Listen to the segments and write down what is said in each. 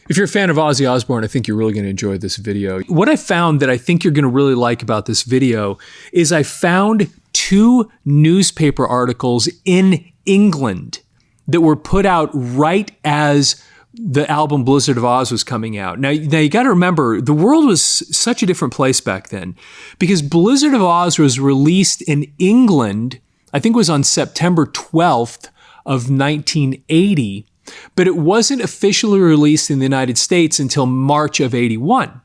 If you're a fan of Ozzy Osbourne, I think you're really going to enjoy this video. What I found that I think you're going to really like about this video is I found 2 newspaper articles in England that were put out right as the album Blizzard of Ozz was coming out. Now you got to remember, the world was such a different place back then, because Blizzard of Ozz was released in England, I think it was on September 12th of 1980, but it wasn't officially released in the United States until March of 81.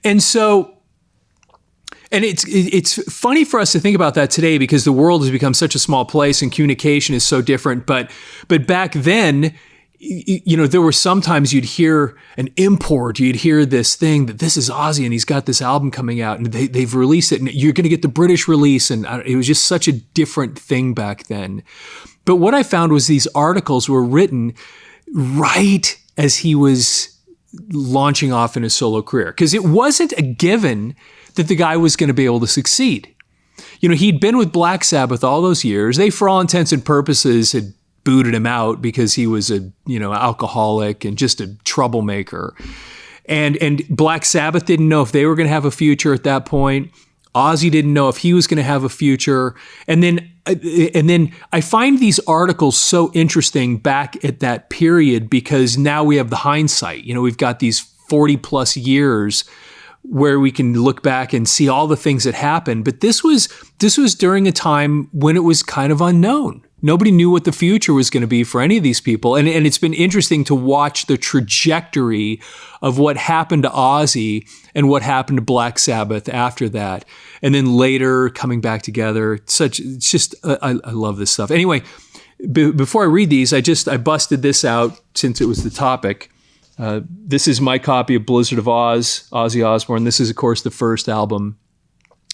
And so, and it's funny for us to think about that today, because the world has become such a small place and communication is so different. But back then, you know, there were sometimes you'd hear an import, you'd hear this thing that this is Ozzy and he's got this album coming out and they've released it and you're going to get the British release. And it was just such a different thing back then. But what I found was these articles were written right as he was launching off in his solo career, because it wasn't a given that the guy was going to be able to succeed. You know, he'd been with Black Sabbath all those years. They, for all intents and purposes, had booted him out because he was a, you know, alcoholic and just a troublemaker. And Black Sabbath didn't know if they were going to have a future at that point. Ozzy didn't know if he was going to have a future. And then I find these articles so interesting back at that period, because now we have the hindsight. You know, we've got these 40 plus years where we can look back and see all the things that happened. But this was during a time when it was kind of unknown. Nobody knew what the future was going to be for any of these people. And it's been interesting to watch the trajectory of what happened to Ozzy and what happened to Black Sabbath after that. And then later coming back together. I love this stuff. Anyway, before I read these, I busted this out since it was the topic. This is my copy of Blizzard of Ozz, Ozzy Osbourne. This is, of course, the first album,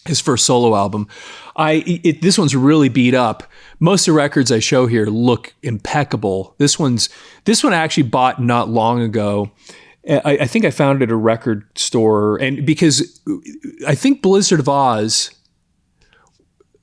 his first solo album. This one's really beat up. Most of the records I show here look impeccable. This one I actually bought not long ago. I think I found it at a record store, and because I think Blizzard of Ozz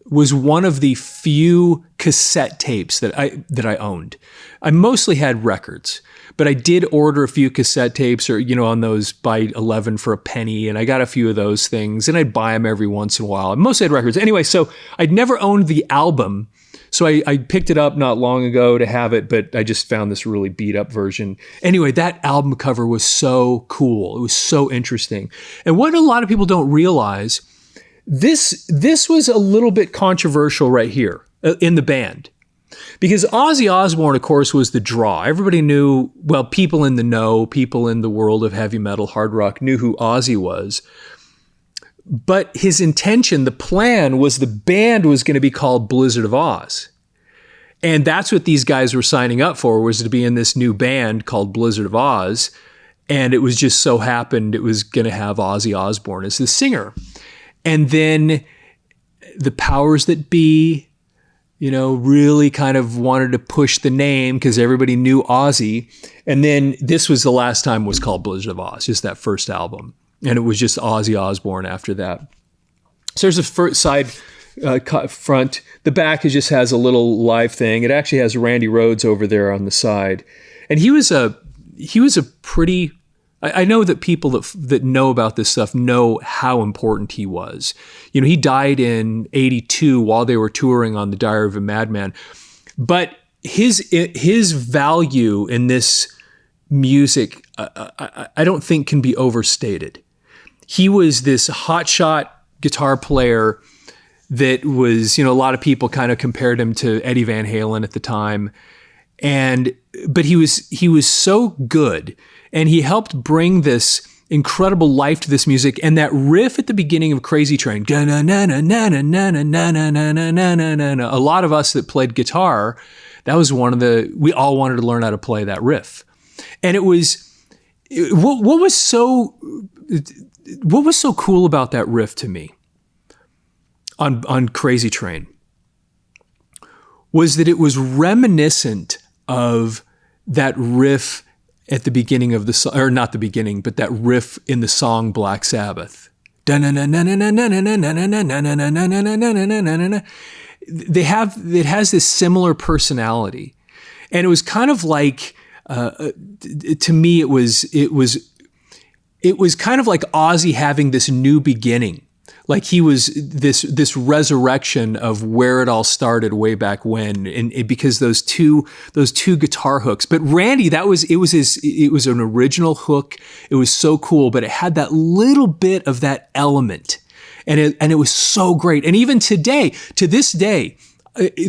was one of the few cassette tapes that I owned. I mostly had records, but I did order a few cassette tapes, or, you know, on those buy 11 for a penny, and I got a few of those things, and I'd buy them every once in a while. I mostly had records. Anyway, so I'd never owned the album, so I picked it up not long ago to have it, but I just found this really beat up version. Anyway, that album cover was so cool. It was so interesting. And what a lot of people don't realize, this was a little bit controversial right here in the band. Because Ozzy Osbourne, of course, was the draw. Everybody knew, well, people in the know, people in the world of heavy metal, hard rock knew who Ozzy was. But his intention, the plan, was the band was going to be called Blizzard of Ozz. And that's what these guys were signing up for, was to be in this new band called Blizzard of Ozz. And it was just so happened it was going to have Ozzy Osbourne as the singer. And then the powers that be, you know, really kind of wanted to push the name because everybody knew Ozzy. And then this was the last time it was called Blizzard of Ozz, just that first album. And it was just Ozzy Osbourne after that. So there's a side front. The back just has a little live thing. It actually has Randy Rhoads over there on the side. And he was a pretty, I know that people that know about this stuff know how important he was. You know, he died in 82 while they were touring on The Diary of a Madman. But his value in this music, I don't think can be overstated. He was this hotshot guitar player that was, you know, a lot of people kind of compared him to Eddie Van Halen at the time. But he was so good, and he helped bring this incredible life to this music. And that riff at the beginning of Crazy Train, a lot of us that played guitar, that was we all wanted to learn how to play that riff. And it was, what was so cool about that riff to me on Crazy Train was that it was reminiscent of that riff at the beginning of the song, or not the beginning, but that riff in the song Black Sabbath. It has this similar personality. And it was kind of like to me, it was kind of like Ozzy having this new beginning. Like he was this resurrection of where it all started way back when, and because those two guitar hooks. But Randy, it was an original hook. It was so cool, but it had that little bit of that element, and it was so great. And even today, to this day,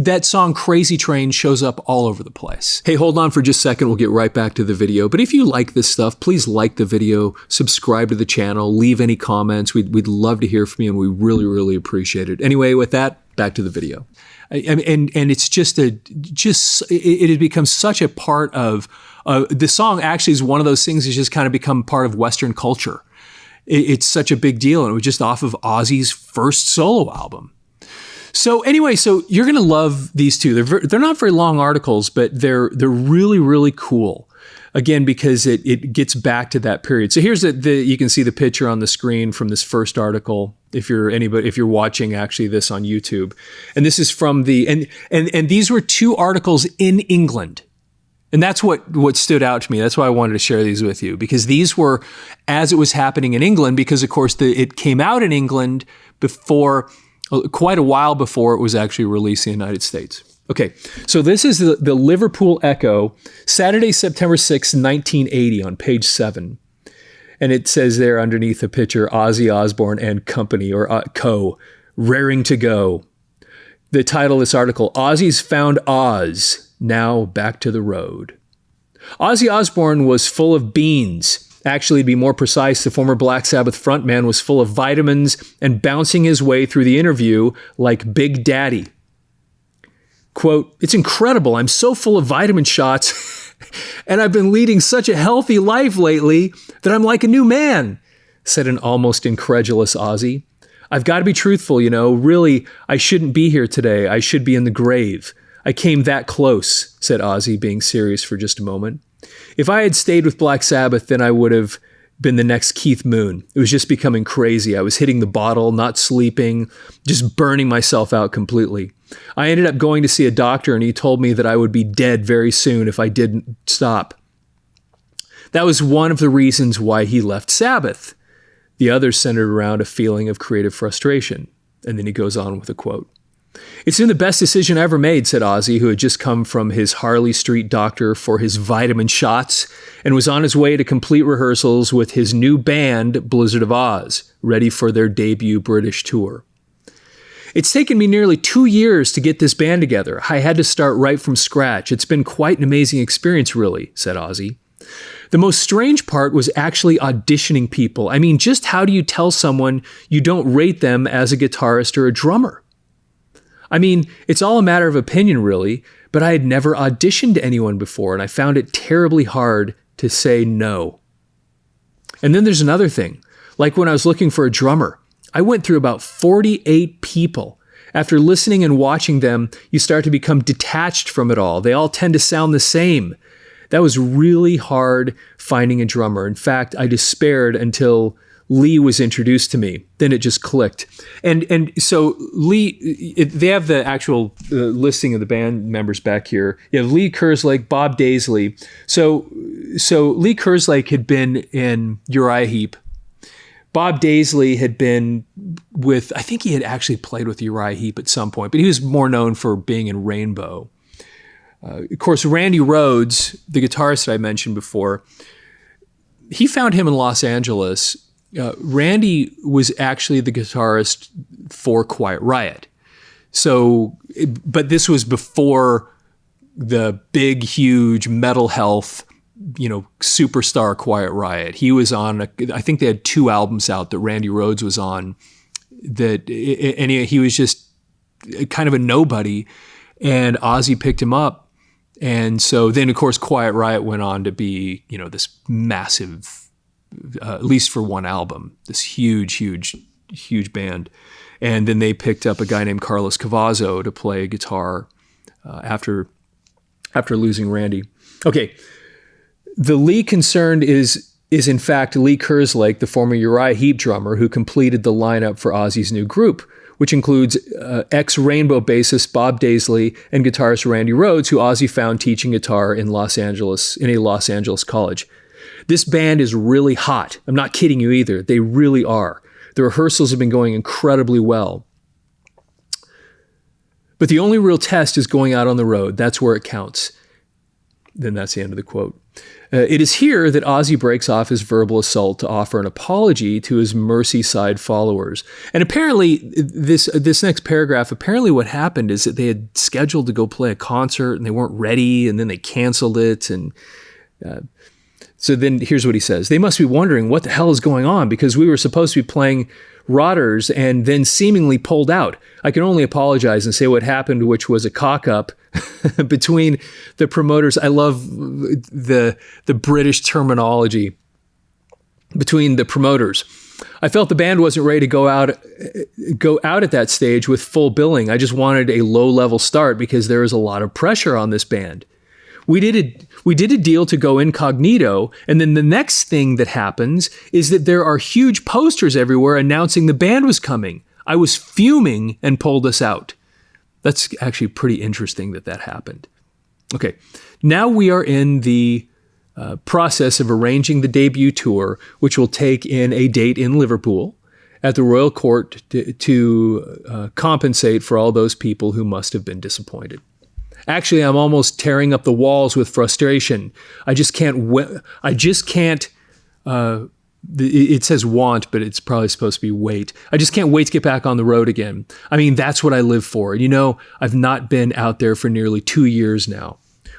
that song Crazy Train shows up all over the place. Hey, hold on for just a second. We'll get right back to the video. But if you like this stuff, please like the video, subscribe to the channel, leave any comments. We'd love to hear from you, and we really, really appreciate it. Anyway, with that, back to the video. And it's it has become such a part of, the song actually is one of those things that's just kind of become part of Western culture. It's such a big deal, and it was just off of Ozzy's first solo album. So anyway, so you're going to love these two. They're not very long articles, but they're really, really cool. Again, because it gets back to that period. So here's you can see the picture on the screen from this first article. If you're watching actually this on YouTube, and this is from and these were two articles in England. And that's what stood out to me. That's why I wanted to share these with you, because these were as it was happening in England, because of course it came out in England quite a while before it was actually released in the United States. Okay, so this is the Liverpool Echo, Saturday, September 6, 1980, on page 7. And it says there underneath the picture, Ozzy Osbourne and Company, or Co., raring to go. The title of this article, Ozzy's Found Oz, Now Back to the Road. Ozzy Osbourne was full of beans. Actually, to be more precise, the former Black Sabbath frontman was full of vitamins and bouncing his way through the interview like Big Daddy. Quote, "It's incredible. I'm so full of vitamin shots and I've been leading such a healthy life lately that I'm like a new man," said an almost incredulous Ozzy. "I've got to be truthful, Really, I shouldn't be here today. I should be in the grave. I came that close," said Ozzy, being serious for just a moment. "If I had stayed with Black Sabbath, then I would have been the next Keith Moon. It was just becoming crazy. I was hitting the bottle, not sleeping, just burning myself out completely. I ended up going to see a doctor, and he told me that I would be dead very soon if I didn't stop. That was one of the reasons why he left Sabbath. The other centered around a feeling of creative frustration." And then he goes on with a quote. "It's been the best decision I ever made," said Ozzy, who had just come from his Harley Street doctor for his vitamin shots and was on his way to complete rehearsals with his new band, Blizzard of Ozz, ready for their debut British tour. "It's taken me nearly 2 years to get this band together. I had to start right from scratch. It's been quite an amazing experience, really," said Ozzy. "The most strange part was actually auditioning people. I mean, just how do you tell someone you don't rate them as a guitarist or a drummer? I mean, it's all a matter of opinion, really, but I had never auditioned anyone before, and I found it terribly hard to say no. And then there's another thing. Like when I was looking for a drummer, I went through about 48 people. After listening and watching them, you start to become detached from it all. They all tend to sound the same. That was really hard finding a drummer. In fact, I despaired until Lee was introduced to me. Then it just clicked." And so Lee, they have the actual listing of the band members back here. You have Lee Kerslake, Bob Daisley. So Lee Kerslake had been in Uriah Heep. Bob Daisley had been I think he had actually played with Uriah Heep at some point, but he was more known for being in Rainbow. Of course, Randy Rhoads, the guitarist that I mentioned before, he found him in Los Angeles. Randy was actually the guitarist for Quiet Riot. But this was before the big, huge Metal Health, superstar Quiet Riot. He was on, I think they had 2 albums out that Randy Rhoads was on, and he was just kind of a nobody, and Ozzy picked him up. And so then, of course, Quiet Riot went on to be, this massive, at least for one album, this huge, huge, huge band. And then they picked up a guy named Carlos Cavazo to play guitar after losing Randy. Okay, the Lee concerned is in fact Lee Kerslake, the former Uriah Heep drummer, who completed the lineup for Ozzy's new group, which includes ex-Rainbow bassist Bob Daisley and guitarist Randy Rhoads, who Ozzy found teaching guitar in a Los Angeles college. This band is really hot. I'm not kidding you either. They really are. The rehearsals have been going incredibly well. But the only real test is going out on the road. That's where it counts. Then that's the end of the quote. It is here that Ozzy breaks off his verbal assault to offer an apology to his Merseyside followers. And apparently, this next paragraph, apparently what happened is that they had scheduled to go play a concert and they weren't ready, and then they canceled it. And so then here's what he says. They must be wondering what the hell is going on, because we were supposed to be playing Rotters and then seemingly pulled out. I can only apologize and say what happened, which was a cock-up between the promoters. I love the British terminology. Between the promoters. I felt the band wasn't ready to go out at that stage with full billing. I just wanted a low-level start because there was a lot of pressure on this band. We did a deal to go incognito, and then the next thing that happens is that there are huge posters everywhere announcing the band was coming. I was fuming and pulled us out. That's actually pretty interesting that happened. Okay, now we are in the process of arranging the debut tour, which will take in a date in Liverpool at the Royal Court to compensate for all those people who must have been disappointed. Actually, I'm almost tearing up the walls with frustration. I just can't. It says want, but it's probably supposed to be wait. I just can't wait to get back on the road again. I mean, that's what I live for. You know, I've not been out there for nearly 2 years now.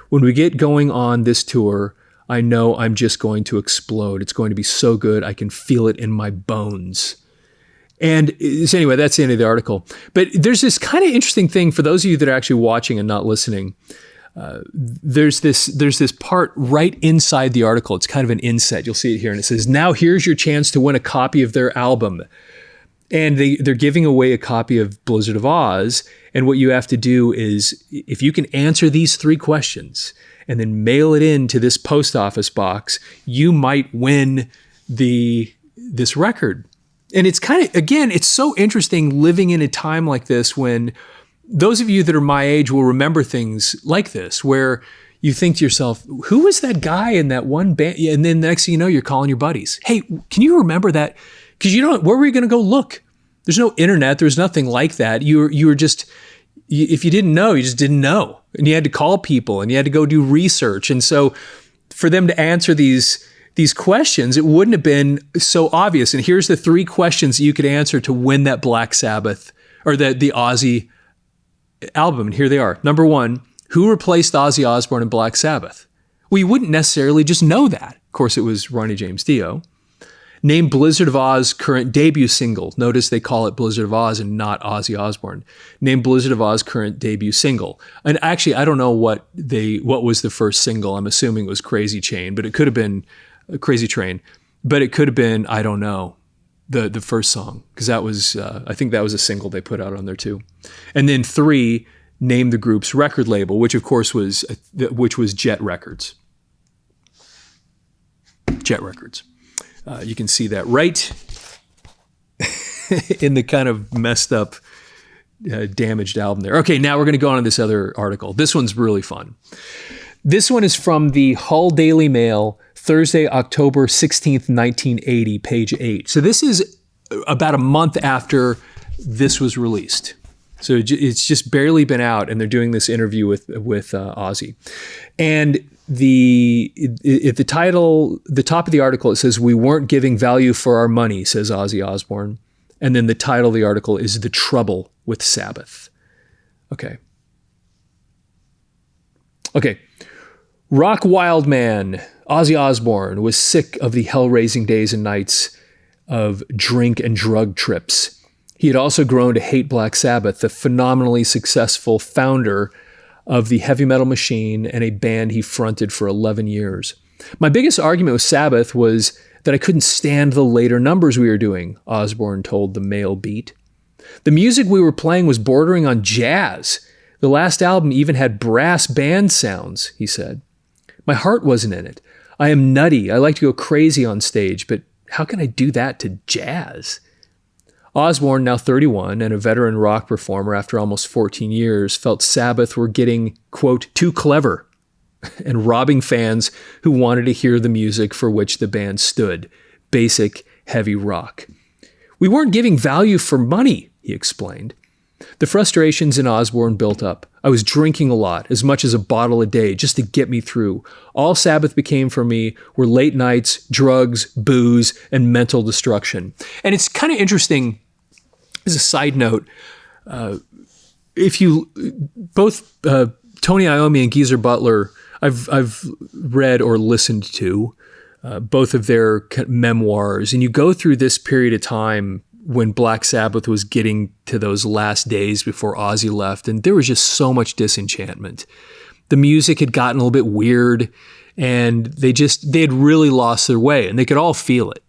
When we get going on this tour, I know I'm just going to explode. It's going to be so good. I can feel it in my bones. And so anyway, that's the end of the article. But there's this kind of interesting thing for those of you that are actually watching and not listening. There's this part right inside the article. It's kind of an inset. You'll see it here. And it says, now here's your chance to win a copy of their album. And they're giving away a copy of Blizzard of Ozz. And what you have to do is, if you can answer these 3 questions and then mail it in to this post office box, you might win this record. And it's kind of, again, it's so interesting living in a time like this when those of you that are my age will remember things like this, where you think to yourself, who was that guy in that one band? And then the next thing you know, you're calling your buddies. Hey, can you remember that? Because where were you going to go look? There's no internet. There's nothing like that. You were just, if you didn't know, you just didn't know. And you had to call people and you had to go do research. And so for them to answer these questions, it wouldn't have been so obvious. And here's the 3 questions that you could answer to win that Black Sabbath or the Ozzy album. And here they are. Number 1, who replaced Ozzy Osbourne in Black Sabbath? Well, you wouldn't necessarily just know that. Of course, it was Ronnie James Dio. Name Blizzard of Ozz current debut single. Notice they call it Blizzard of Ozz and not Ozzy Osbourne. Name Blizzard of Ozz current debut single. And actually, I don't know what was the first single. I'm assuming it was Crazy Chain, but it could have been Crazy Train, but it could have been, I don't know, the first song, because that was, I think that was a single they put out on there too. And then 3, name the group's record label, which of course was Jet Records. Jet Records. You can see that right in the kind of messed up, damaged album there. Okay, now we're going to go on to this other article. This one's really fun. This one is from the Hull Daily Mail, Thursday, October 16th, 1980, page 8. So this is about a month after this was released. So it's just barely been out, and they're doing this interview with Ozzy. And the title, the top of the article, it says, "We weren't giving value for our money," says Ozzy Osbourne. And then the title of the article is "The Trouble with Sabbath." Okay. Rock wild man Ozzy Osbourne was sick of the hell-raising days and nights of drink and drug trips. He had also grown to hate Black Sabbath, the phenomenally successful founder of the heavy metal machine and a band he fronted for 11 years. "My biggest argument with Sabbath was that I couldn't stand the later numbers we were doing," Osbourne told the Mail Beat. "The music we were playing was bordering on jazz. The last album even had brass band sounds," he said. "My heart wasn't in it. I am nutty. I like to go crazy on stage, but how can I do that to jazz?" Osbourne, now 31 and a veteran rock performer after almost 14 years, felt Sabbath were getting, quote, too clever and robbing fans who wanted to hear the music for which the band stood, basic heavy rock. We weren't giving value for money, he explained. The frustrations in Osbourne built up. I was drinking a lot, as much as a bottle a day, just to get me through. All Sabbath became for me were late nights, drugs, booze, and mental destruction. And it's kind of interesting, as a side note, if you, both Tony Iommi and Geezer Butler, I've read or listened to both of their memoirs, and you go through this period of time when Black Sabbath was getting to those last days before Ozzy left, and there was just so much disenchantment. The music had gotten a little bit weird, and they had really lost their way, and they could all feel it.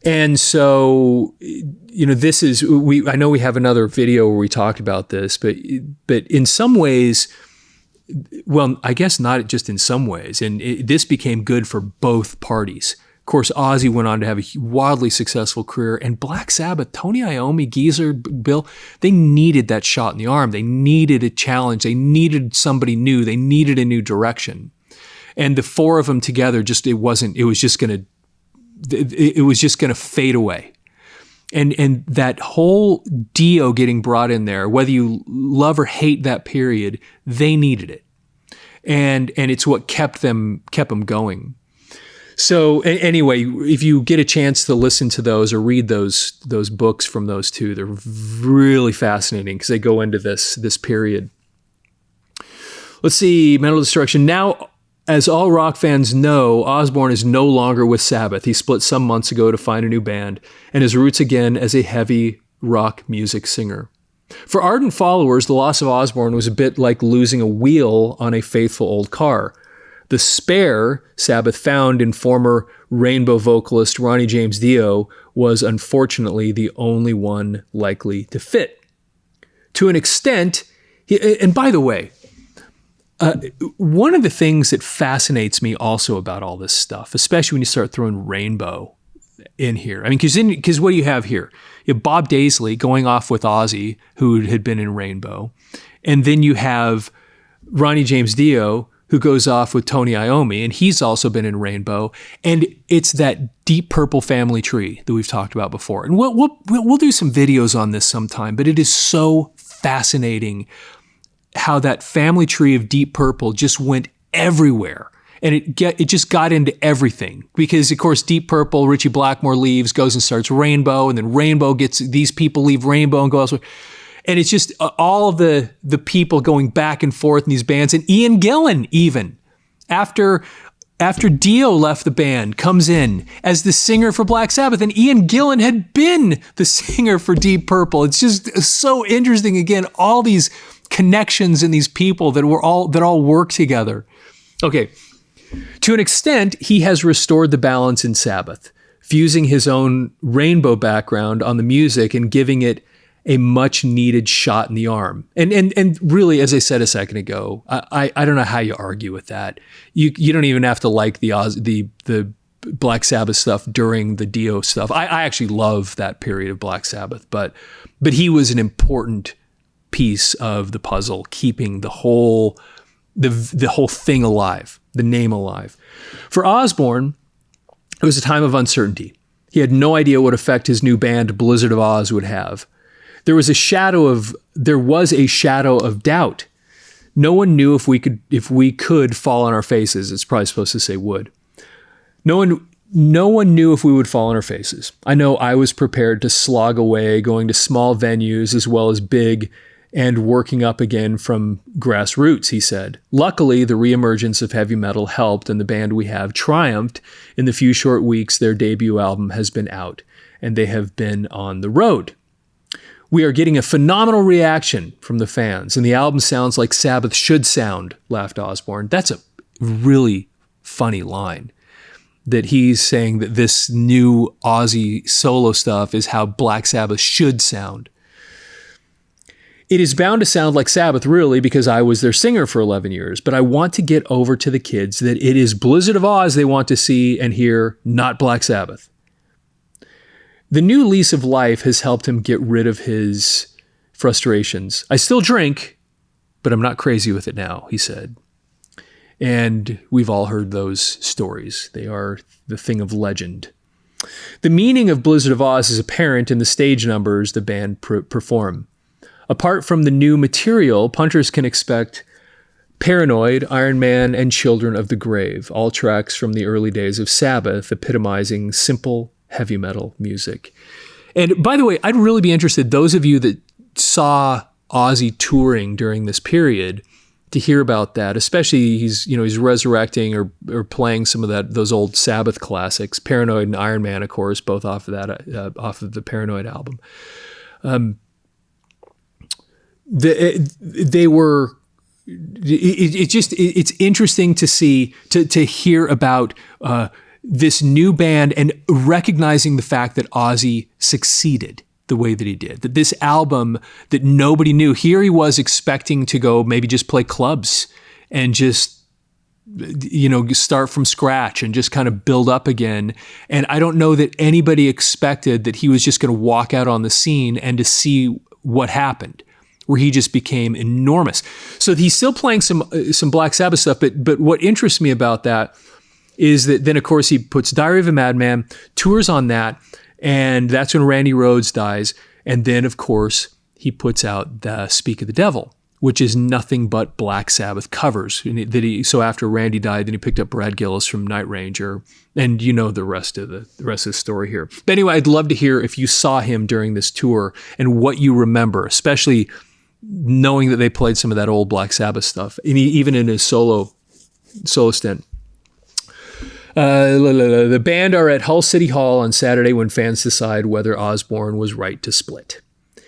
And so, this is, I know we have another video where we talked about this, but in some ways, well, I guess not just in some ways, and this became good for both parties. Of course, Ozzy went on to have a wildly successful career, and Black Sabbath, Tony Iommi, Geezer, Bill, they needed that shot in the arm. They needed a challenge. They needed somebody new. They needed a new direction. And the four of them together, it was just going to fade away. And that whole Dio getting brought in there, whether you love or hate that period, they needed it. And it's what kept them going. So anyway, if you get a chance to listen to those or read those books from those two, they're really fascinating because they go into this period. Let's see, Mental Destruction. Now, as all rock fans know, Osbourne is no longer with Sabbath. He split some months ago to find a new band and his roots again as a heavy rock music singer. For ardent followers, the loss of Osbourne was a bit like losing a wheel on a faithful old car. The spare Sabbath found in former Rainbow vocalist Ronnie James Dio was unfortunately the only one likely to fit. To an extent, and by the way, one of the things that fascinates me also about all this stuff, especially when you start throwing Rainbow in here, I mean, because what do you have here? You have Bob Daisley going off with Ozzy, who had been in Rainbow, and then you have Ronnie James Dio, who goes off with Tony Iommi, and he's also been in Rainbow. And it's that Deep Purple family tree that we've talked about before. And we'll do some videos on this sometime, but it is so fascinating how that family tree of Deep Purple just went everywhere. And it just got into everything. Because, of course, Deep Purple, Ritchie Blackmore leaves, goes and starts Rainbow, and then Rainbow these people leave Rainbow and go elsewhere. And it's just all of the people going back and forth in these bands. And Ian Gillan, even, after Dio left the band, comes in as the singer for Black Sabbath. And Ian Gillan had been the singer for Deep Purple. It's just so interesting. Again, all these connections and these people that all work together. Okay, to an extent, he has restored the balance in Sabbath, fusing his own Rainbow background on the music and giving it a much needed shot in the arm. And really, as I said a second ago, I don't know how you argue with that. You don't even have to like the Black Sabbath stuff during the Dio stuff. I actually love that period of Black Sabbath, but he was an important piece of the puzzle, keeping the whole thing alive, the name alive. For Osbourne, it was a time of uncertainty. He had no idea what effect his new band, Blizzard of Ozz, would have. There was a shadow of doubt. No one knew if we could fall on our faces. It's probably supposed to say would. No one knew if we would fall on our faces. I know I was prepared to slog away, going to small venues as well as big, and working up again from grassroots, he said. Luckily, the reemergence of heavy metal helped, and the band we have triumphed. In the few short weeks, their debut album has been out, and they have been on the road. We are getting a phenomenal reaction from the fans, and the album sounds like Sabbath should sound, laughed Osbourne. That's a really funny line, that he's saying that this new Ozzy solo stuff is how Black Sabbath should sound. It is bound to sound like Sabbath, really, because I was their singer for 11 years, but I want to get over to the kids that it is Blizzard of Ozz they want to see and hear, not Black Sabbath. The new lease of life has helped him get rid of his frustrations. I still drink, but I'm not crazy with it now, he said. And we've all heard those stories. They are the thing of legend. The meaning of Blizzard of Ozz is apparent in the stage numbers the band perform. Apart from the new material, punters can expect Paranoid, Iron Man, and Children of the Grave, all tracks from the early days of Sabbath, epitomizing simple heavy metal music. And by the way, I'd really be interested, those of you that saw Ozzy touring during this period, to hear about that, especially he's resurrecting or playing some of those old Sabbath classics, Paranoid and Iron Man, of course, both off of that off of the Paranoid album. They were. It's interesting to see to hear about this new band and recognizing the fact that Ozzy succeeded the way that he did, that this album that nobody knew, here he was expecting to go maybe just play clubs and just, start from scratch and just kind of build up again. And I don't know that anybody expected that he was just going to walk out on the scene and to see what happened, where he just became enormous. So he's still playing some Black Sabbath stuff, but what interests me about that is that then, of course, he puts Diary of a Madman, tours on that, and that's when Randy Rhoads dies. And then, of course, he puts out the Speak of the Devil, which is nothing but Black Sabbath covers. So after Randy died, then he picked up Brad Gillis from Night Ranger, and you know the rest of the story here. But anyway, I'd love to hear if you saw him during this tour and what you remember, especially knowing that they played some of that old Black Sabbath stuff, and even in his solo stint. The band are at Hull City Hall on Saturday when fans decide whether Osbourne was right to split.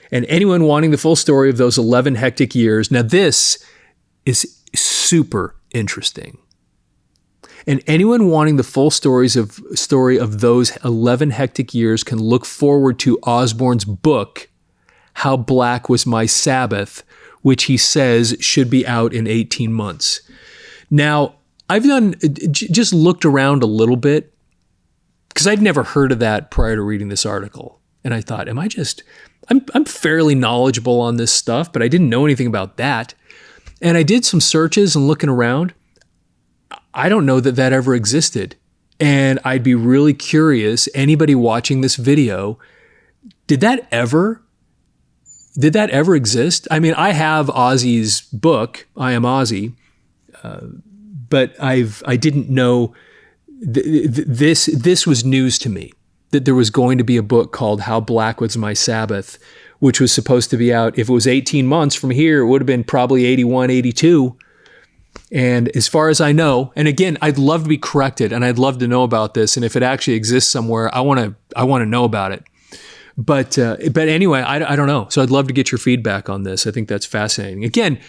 And anyone wanting the full story of those 11 hectic years, now this is super interesting. And anyone wanting the full story of those 11 hectic years can look forward to Osbourne's book, How Black Was My Sabbath, which he says should be out in 18 months. Now, I've just looked around a little bit because I'd never heard of that prior to reading this article. And I thought, I'm fairly knowledgeable on this stuff, but I didn't know anything about that. And I did some searches and looking around. I don't know that ever existed. And I'd be really curious, anybody watching this video, did that ever exist? I mean, I have Ozzy's book, I Am Ozzy, but I didn't know this was news to me, that there was going to be a book called How Black Was My Sabbath, which was supposed to be out. If it was 18 months from here, it would have been probably 81, 82. And as far as I know, and again, I'd love to be corrected and I'd love to know about this. And if it actually exists somewhere, I want to know about it. But anyway, I don't know. So I'd love to get your feedback on this. I think that's fascinating. Again,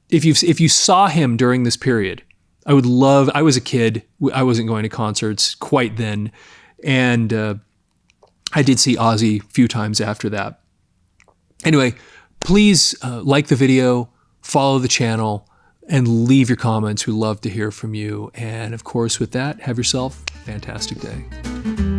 if you saw him during this period, I was a kid. I wasn't going to concerts quite then. And I did see Ozzy a few times after that. Anyway, please like the video, follow the channel, and leave your comments. We love to hear from you. And of course, with that, have yourself a fantastic day.